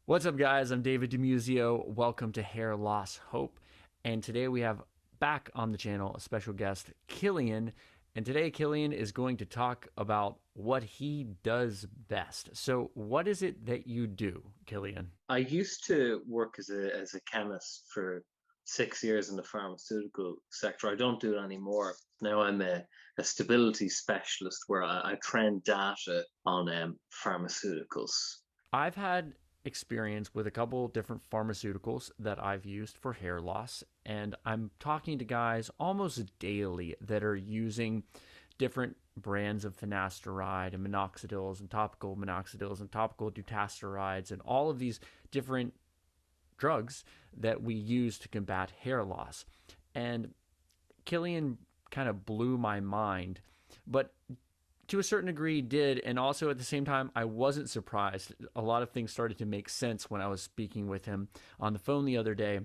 What's up, guys? I'm David DeMuzio. Welcome to Hair Loss Hope. And today we have back on the channel a special guest, Killian. And today, Killian is going to talk about what he does best. So, what is it that you do, Killian? I used to work as a chemist for 6 years in the pharmaceutical sector. I don't do it anymore. Now I'm a stability specialist where I trend data on pharmaceuticals. I've had experience with a couple different pharmaceuticals that I've used for hair loss, and I'm talking to guys almost daily that are using different brands of finasteride and minoxidils and topical minoxidils and topical dutastarides and all of these different drugs that we use to combat hair loss. And Killian kind of blew my mind, but to a certain degree did, and also at the same time I wasn't surprised. A lot of things started to make sense when I was speaking with him on the phone the other day,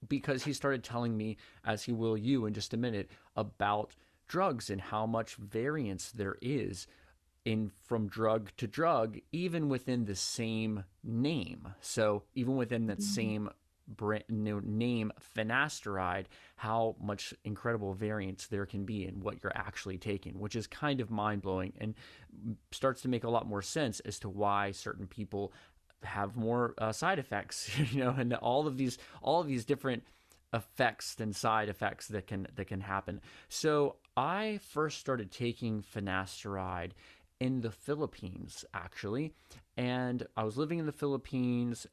because he started telling me, as he will you in just a minute, about drugs and how much variance there is in from drug to drug, even within the same name. So even within that same brand new name, finasteride, how much incredible variance there can be in what you're actually taking, which is kind of mind blowing and starts to make a lot more sense as to why certain people have more side effects, and all of these different effects and side effects that can happen. So I first started taking finasteride in the Philippines, actually, and I was living in the Philippines.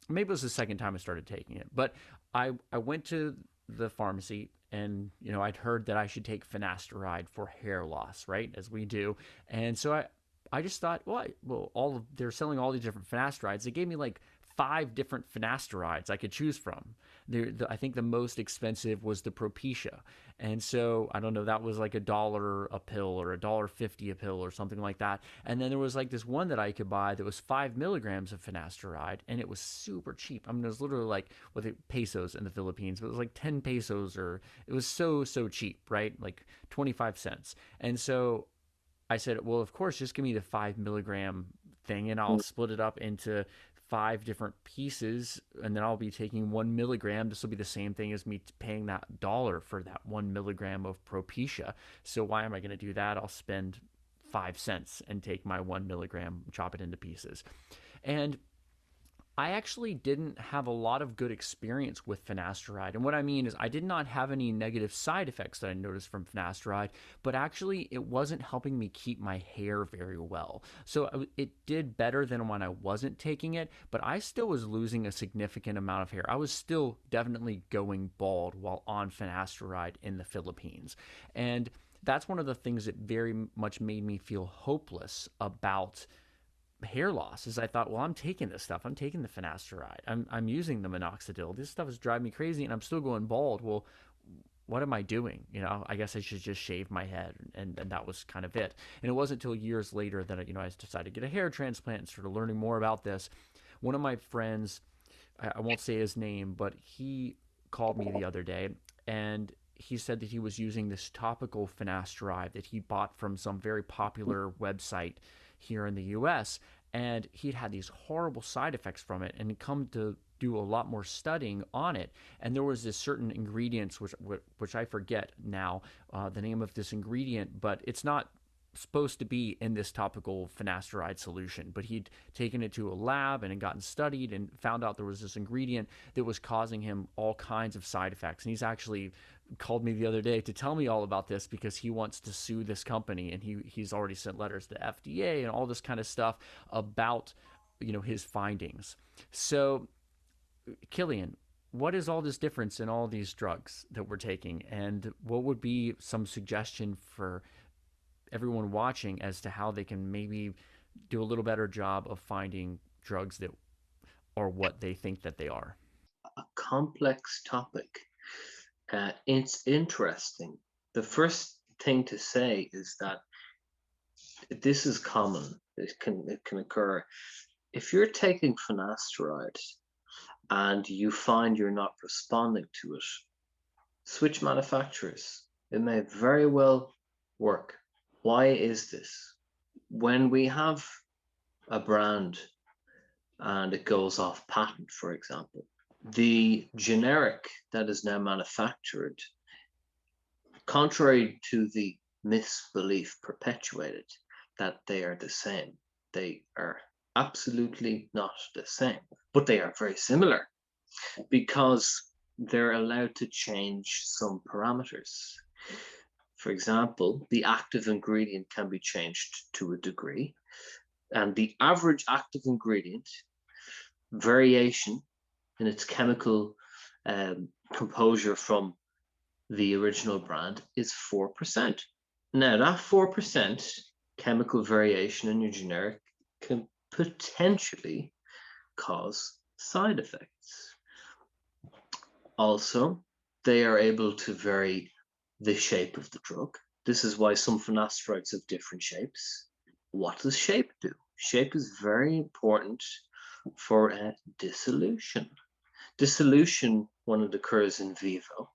Maybe it was the second time I started taking it, but I went to the pharmacy, and I'd heard that I should take finasteride for hair loss, right, as we do. And so I just thought, well, they're selling all these different finasterides. They gave me like five different finasterides I could choose from. I think the most expensive was the Propecia, and so I don't know, that was like $1 a pill or $1.50 a pill or something like that. And then there was like this one that I could buy that was 5 milligrams of finasteride, and it was super cheap. I mean, it was literally like pesos in the Philippines, but it was like 10 pesos, or it was so cheap, right? Like 25 cents. And so I said, well, of course, just give me the 5 milligram thing, and I'll split it up into five different pieces, and then I'll be taking 1 milligram. This will be the same thing as me paying that dollar for that 1 milligram of Propecia. So why am I going to do that? I'll spend 5 cents and take my 1 milligram, chop it into pieces. And I actually didn't have a lot of good experience with finasteride. And what I mean is, I did not have any negative side effects that I noticed from finasteride, but actually, it wasn't helping me keep my hair very well. So it did better than when I wasn't taking it, but I still was losing a significant amount of hair. I was still definitely going bald while on finasteride in the Philippines. And that's one of the things that very much made me feel hopeless about hair loss. Is I thought, well, I'm taking this stuff. I'm taking the finasteride. I'm using the minoxidil. This stuff is driving me crazy, and I'm still going bald. Well, what am I doing? I guess I should just shave my head, and that was kind of it. And it wasn't until years later that I decided to get a hair transplant and started learning more about this. One of my friends, I won't say his name, but he called me the other day, and he said that he was using this topical finasteride that he bought from some very popular website here in the US, and he'd had these horrible side effects from it, and come to do a lot more studying on it. And there was this certain ingredients, which I forget now the name of this ingredient, but it's not supposed to be in this topical finasteride solution. But he'd taken it to a lab and had gotten studied and found out there was this ingredient that was causing him all kinds of side effects. And he's actually called me the other day to tell me all about this, because he wants to sue this company, and he's already sent letters to the FDA and all this kind of stuff about his findings. So, Killian, what is all this difference in all these drugs that we're taking, and what would be some suggestion for everyone watching as to how they can maybe do a little better job of finding drugs that are what they think that they are? A complex topic. It's interesting. The first thing to say is that this is common. It can occur if you're taking finasteride and you find you're not responding to it. Switch manufacturers. It may very well work. Why is this? When we have a brand, and it goes off patent, for example. The generic that is now manufactured, contrary to the misbelief perpetuated that they are the same, they are absolutely not the same, but they are very similar because they're allowed to change some parameters. For example, the active ingredient can be changed to a degree, and the average active ingredient variation in its chemical composure from the original brand is 4%. Now, that 4% chemical variation in your generic can potentially cause side effects. Also, they are able to vary the shape of the drug. This is why some finasterides have different shapes. What does shape do? Shape is very important for dissolution. Dissolution, when it occurs in vivo,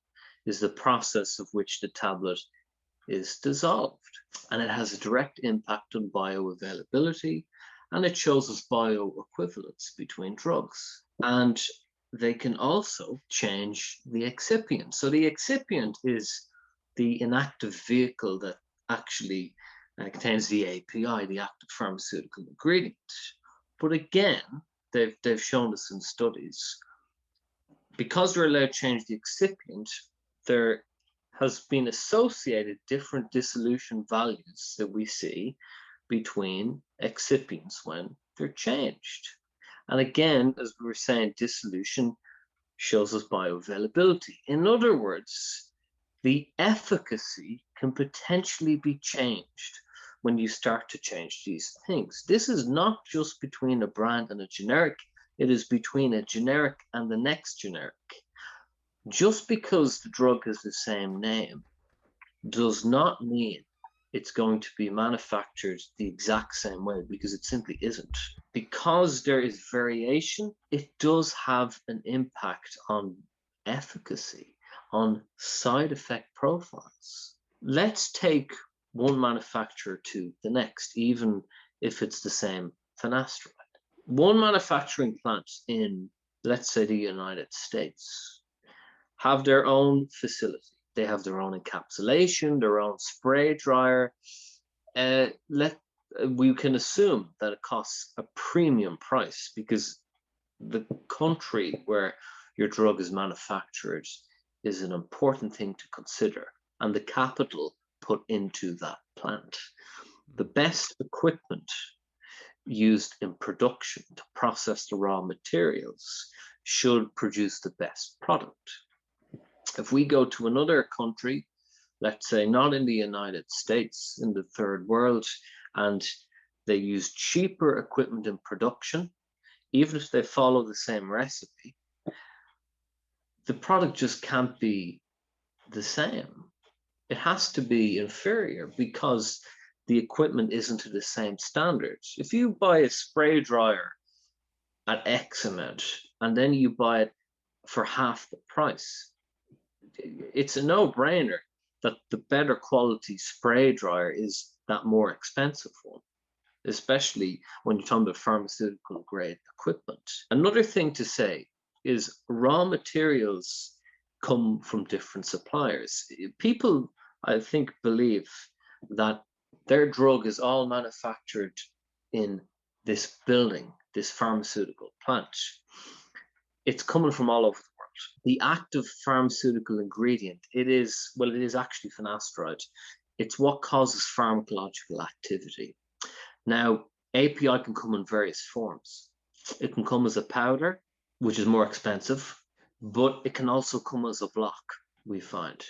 is the process of which the tablet is dissolved, and it has a direct impact on bioavailability, and it shows us bioequivalence between drugs. And they can also change the excipient. So the excipient is the inactive vehicle that actually contains the API, the active pharmaceutical ingredient. But again, they've shown us in studies, because they're allowed to change the excipient, there has been associated different dissolution values that we see between excipients when they're changed. And again, as we were saying, dissolution shows us bioavailability. In other words, the efficacy can potentially be changed when you start to change these things. This is not just between a brand and a generic, it is between a generic and the next generic. Just because the drug has the same name does not mean it's going to be manufactured the exact same way, because it simply isn't. Because there is variation, it does have an impact on efficacy, on side effect profiles. Let's take one manufacturer to the next, even if it's the same finasteride. One manufacturing plant in, let's say, the United States have their own facility. They have their own encapsulation, their own spray dryer. We can assume that it costs a premium price because the country where your drug is manufactured is an important thing to consider, and the capital put into that plant. The best equipment used in production to process the raw materials should produce the best product. If we go to another country, let's say not in the United States, in the third world, and they use cheaper equipment in production, even if they follow the same recipe, the product just can't be the same. It has to be inferior because the equipment isn't to the same standards. If you buy a spray dryer at X amount and then you buy it for half the price, it's a no-brainer that the better quality spray dryer is that more expensive one, especially when you're talking about pharmaceutical grade equipment. Another thing to say is raw materials come from different suppliers. People, I think, believe that their drug is all manufactured in this building, this pharmaceutical plant. It's coming from all over the world. The active pharmaceutical ingredient, it is actually finasteride. It's what causes pharmacological activity. Now, API can come in various forms. It can come as a powder, which is more expensive, but it can also come as a block, we find.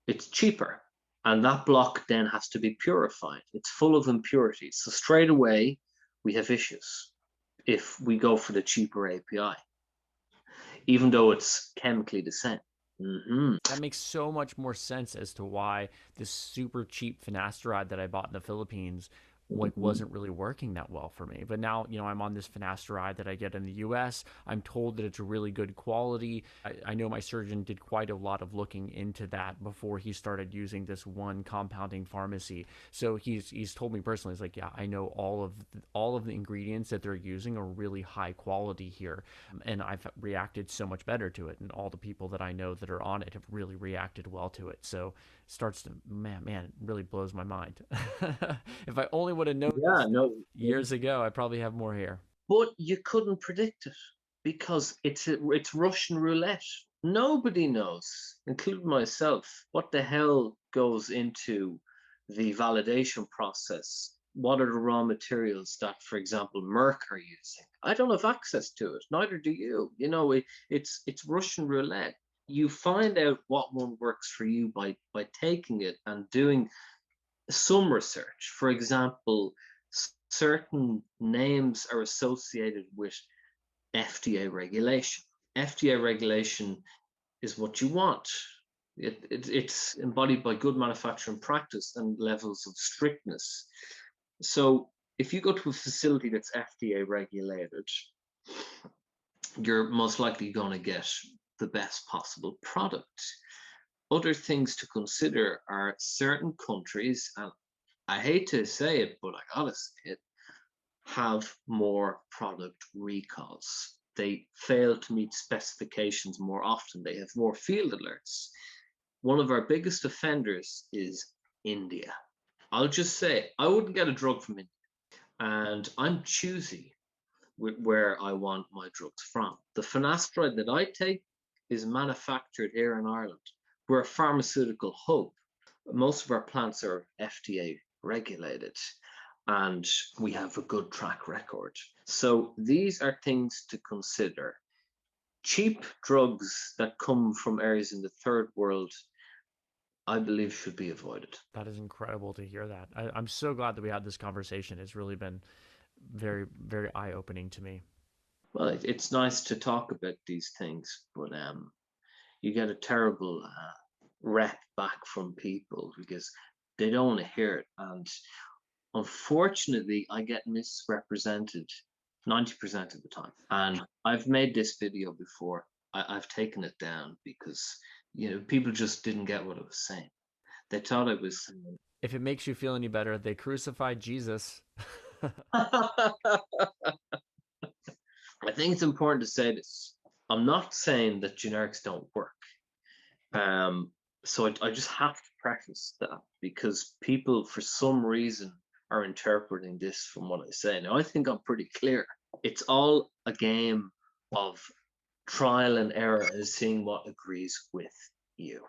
It's cheaper, and that block then has to be purified. It's full of impurities. So straight away, we have issues if we go for the cheaper API, even though it's chemically the same. That makes so much more sense as to why this super cheap finasteride that I bought in the Philippines Mhm. wasn't really working that well for me. But now, I'm on this finasteride that I get in the US. I'm told that it's really good quality. I know my surgeon did quite a lot of looking into that before he started using this one compounding pharmacy. So he's told me personally, he's like, yeah, I know all of the ingredients that they're using are really high quality here, and I've reacted so much better to it, and all the people that I know that are on it have really reacted well to it. So it starts to, man, it really blows my mind. If I only would have known Yeah, this no, years ago, I probably have more hair. but you couldn't predict it because it's Russian roulette. Nobody knows, including myself, what the hell goes into the validation process. What are the raw materials that, for example, Merck are using? I don't have access to it. Neither do you. It's Russian roulette. You find out what one works for you by taking it and doing some research. For example, certain names are associated with FDA regulation. FDA regulation is what you want. It's embodied by good manufacturing practice and levels of strictness. So if you go to a facility that's FDA regulated, you're most likely going to get the best possible product. Other things to consider are certain countries, and I hate to say it, but I gotta say it, have more product recalls. They fail to meet specifications more often. They have more field alerts. One of our biggest offenders is India. I'll just say, I wouldn't get a drug from India, and I'm choosy with where I want my drugs from. The finasteride that I take is manufactured here in Ireland. We're a pharmaceutical hub. Most of our plants are FDA regulated and we have a good track record. So these are things to consider. Cheap drugs that come from areas in the third world, I believe, should be avoided. That is incredible to hear that. I'm so glad that we had this conversation. It's really been very, very eye opening to me. Well, it's nice to talk about these things, but you get a terrible rep back from people because they don't want to hear it. And unfortunately, I get misrepresented 90% of the time. And I've made this video before. I've taken it down because, people just didn't get what I was saying. They thought I was saying, If it makes you feel any better, they crucified Jesus. I think it's important to say this. I'm not saying that generics don't work. Um, so I just have to preface that because people, for some reason, are interpreting this from what I say. Now, I think I'm pretty clear. It's all a game of trial and error and seeing what agrees with you.